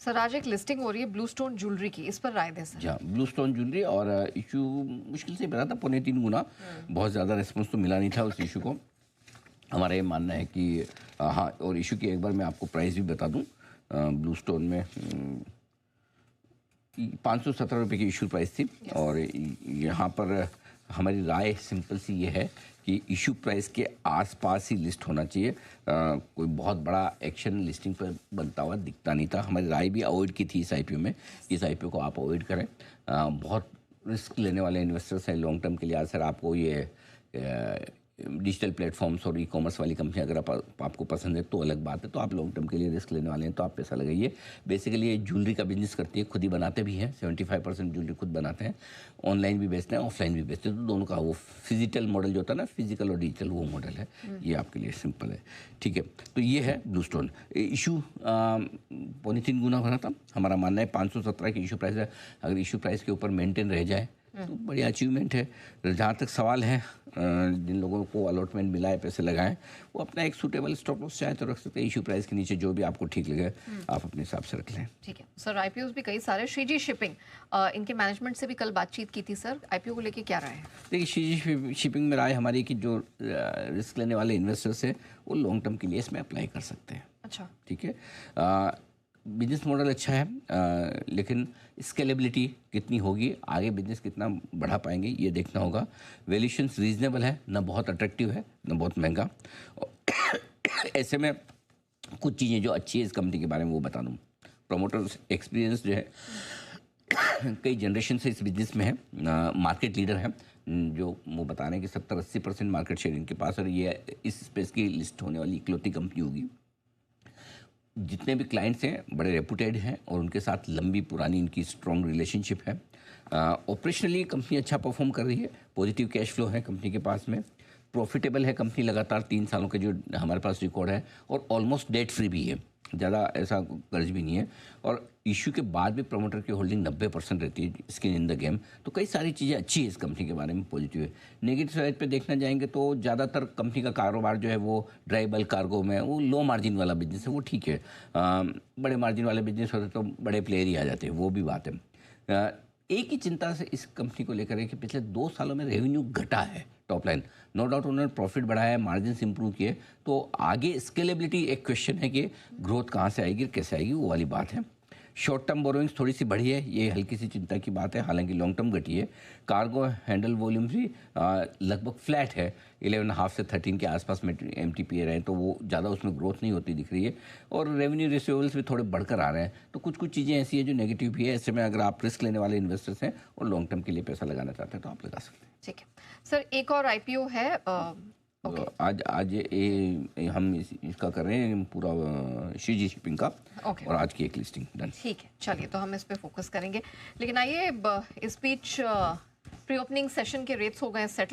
Sir आज एक listing हो रही है ब्लू स्टोन ज्वेलरी की, इस पर राय दें सर। जी, ब्लू स्टोन ज्वेलरी और इशू मुश्किल से बना था 2.25 गुना। बहुत ज़्यादा रिस्पॉन्स तो मिला नहीं था उस इशू को। हमारा ये मानना है कि हाँ, और इशू की एक बार मैं आपको प्राइस भी बता दूं। ब्लू स्टोन में 517 रुपये की इशू प्राइस थी। और यहाँ पर हमारी राय सिंपल सी ये है कि इशू प्राइस के आसपास ही लिस्ट होना चाहिए। कोई बहुत बड़ा एक्शन लिस्टिंग पर बनता हुआ दिखता नहीं था। हमारी राय भी अवॉइड की थी इस आईपीओ में। इस आईपीओ को आप अवॉइड करें। बहुत रिस्क लेने वाले इन्वेस्टर्स हैं लॉन्ग टर्म के लिए। आज सर आपको ये डिजिटल प्लेटफॉर्म्स और ई कॉमर्स वाली कंपनी अगर आपको पसंद है तो अलग बात है। तो आप लॉन्ग टर्म के लिए रिस्क लेने वाले हैं तो आप पैसा लगाइए। बेसिकली ये ज्वेलरी का बिजनेस करती है, खुद ही बनाते भी हैं। 75% ज्वेलरी खुद बनाते हैं, ऑनलाइन भी बेचते हैं, ऑफलाइन भी बेचते हैं। तो दोनों का वो फिजिकल मॉडल जो होता है ना, फिजिकल और डिजिटल, वो मॉडल है। ये आपके लिए सिंपल है, ठीक है। तो ये है ब्लू स्टोन। इशू 3.25 गुना भरा था। हमारा मानना है 517 की इशू प्राइस है। अगर इशू प्राइस के ऊपर मेंटेन रह जाए तो बड़ी अचीवमेंट है। जहाँ तक सवाल है, जिन लोगों को अलॉटमेंट मिला है, पैसे लगाएं, वो अपना एक सूटेबल स्टॉप लॉस चाहे तो रख सकते हैं। इशू प्राइस के नीचे जो भी आपको ठीक लगे आप अपने हिसाब से रख लें। ठीक है सर। आईपीओ भी कई सारे। श्रीजी शिपिंग, इनके मैनेजमेंट से भी कल बातचीत की थी सर। आईपीओ को लेके क्या राय है? देखिए, श्रीजी शिपिंग में राय हमारी कि जो रिस्क लेने वाले इन्वेस्टर्स हैं वो लॉन्ग टर्म के लिए इसमें अप्लाई कर सकते हैं। अच्छा, ठीक है। बिजनेस मॉडल अच्छा है, लेकिन स्केलेबिलिटी कितनी होगी, आगे बिजनेस कितना बढ़ा पाएंगे, ये देखना होगा। वैल्यूएशंस रीजनेबल है, ना बहुत अट्रैक्टिव है ना बहुत महंगा। ऐसे में कुछ चीज़ें जो अच्छी है इस कंपनी के बारे में वो बता दूँ। प्रोमोटर्स एक्सपीरियंस जो है कई जनरेशन से इस बिजनेस में है। मार्केट लीडर है, जो वो बता रहे हैं कि 70-80% मार्केट शेयर इनके पास, और ये इस स्पेस की लिस्ट होने वाली इकलौती कंपनी होगी। जितने भी क्लाइंट्स हैं बड़े रेपुटेड हैं और उनके साथ लंबी पुरानी इनकी स्ट्रॉन्ग रिलेशनशिप है। ऑपरेशनली कंपनी अच्छा परफॉर्म कर रही है, पॉजिटिव कैश फ्लो है कंपनी के पास में, प्रॉफिटेबल है कंपनी, लगातार 3 सालों के जो हमारे पास रिकॉर्ड है, और ऑलमोस्ट डेट फ्री भी है, ज़्यादा ऐसा कर्ज भी नहीं है। और इशू के बाद भी प्रमोटर की होल्डिंग 90% रहती है, स्किन इन द गेम। तो कई सारी चीज़ें अच्छी है इस कंपनी के बारे में, पॉजिटिव है। नेगेटिव साइड पे देखना जाएंगे तो ज़्यादातर कंपनी का कारोबार जो है वो ड्राई बल्क कार्गो में, वो लो मार्जिन वाला बिजनेस है, वो ठीक है। बड़े मार्जिन वाले बिजनेस होते तो बड़े प्लेयर ही आ जाते हैं, वो भी बात है। एक ही चिंता से इस कंपनी को लेकर है कि पिछले 2 सालों में रेवेन्यू घटा है, टॉप लाइन। नो डाउट उन्होंने प्रॉफिट बढ़ाया है, मार्जिन इंप्रूव किए, तो आगे स्केलेबिलिटी एक क्वेश्चन है कि ग्रोथ कहाँ से आएगी, कैसे आएगी, वो वाली बात है। शॉर्ट टर्म बोरोइंग्स थोड़ी सी बढ़ी है, ये हल्की सी चिंता की बात है, हालांकि लॉन्ग टर्म घटी है। कार्गो हैंडल वॉल्यूम भी लगभग फ्लैट है, 11.5 से 13 के आसपास में MTPA रहे, तो वो ज़्यादा उसमें ग्रोथ नहीं होती दिख रही है। और रेवेन्यू रिसीवेबल्स भी थोड़े बढ़कर आ रहे हैं। तो कुछ चीज़ें ऐसी है जो नेगेटिव भी है। ऐसे में अगर आप रिस्क लेने वाले इन्वेस्टर्स हैं और लॉन्ग टर्म के लिए पैसा लगाना चाहते हैं तो आप लगा सकते हैं। ठीक है सर। एक और आईपीओ है, तो आज हम इसका कर रहे हैं पूरा श्रीजी शिपिंग का। और आज की एक लिस्टिंग डन। ठीक है, चलिए तो हम इस पे फोकस करेंगे। लेकिन आइए, इस बीच प्री ओपनिंग सेशन के रेट्स हो गए सेटल।